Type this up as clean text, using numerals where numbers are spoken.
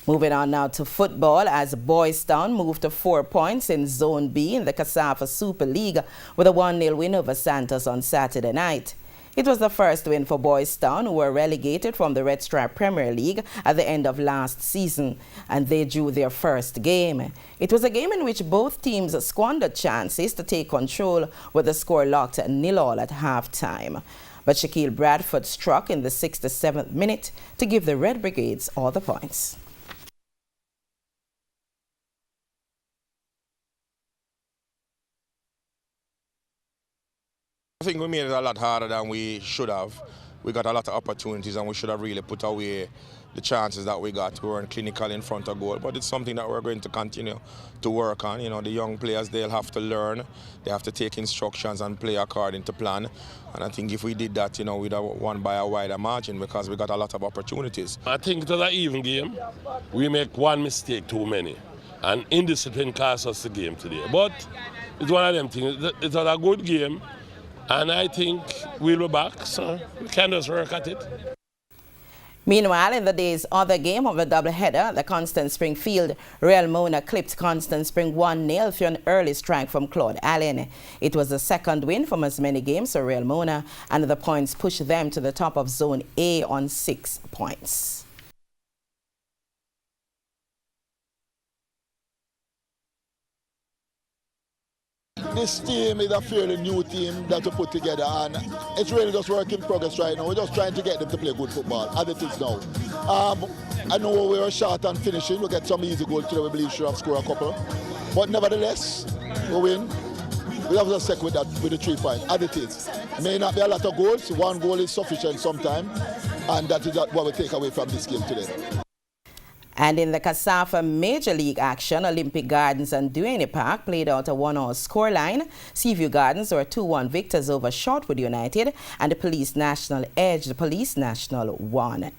Moving on now to football, as Boys Town moved to 4 points in Zone B in the KSAFA Super League with a 1-0 win over Santos on Saturday night. It was the first win for Boys Town, who were relegated from the Red Stripe Premier League at the end of last season, and they drew their first game. It was a game in which both teams squandered chances to take control with the score locked at 0-0 at half-time. But Shaquille Bradford struck in the 67th minute to give the Red Brigades all the points. I think we made it a lot harder than we should have. We got a lot of opportunities and we should have really put away the chances that we got. We weren't clinical in front of goal, but it's something that we're going to continue to work on. You know, the young players, they'll have to learn. They have to take instructions and play according to plan. And I think if we did that, you know, we'd have won by a wider margin because we got a lot of opportunities. I think it was an even game. We make one mistake too many. And indiscipline cost us the game today. But it's one of them things. It was a good game. And I think we'll be back, so we can just work at it. Meanwhile, in the day's other game of the doubleheader, the Constant Springfield Real Mona clipped Constant Spring 1-0 through an early strike from Claude Allen. It was the second win from as many games for Real Mona, and the points pushed them to the top of Zone A on 6 points. This team is a fairly new team that we put together, and it's really just work in progress right now. We're just trying to get them to play good football, as it is now. I know we were short on finishing. We get some easy goals today. We believe we should have scored a couple. But nevertheless, we win. We have to stick with that, with the 3 points, as it is. May not be a lot of goals. 1 goal is sufficient sometimes, and that is what we take away from this game today. And in the KSAFA Major League action, Olympic Gardens and Duane Park played out a 1-1 scoreline. Seaview Gardens were 2-1 victors over Shortwood United, and the Police National edged the Police National 1-0.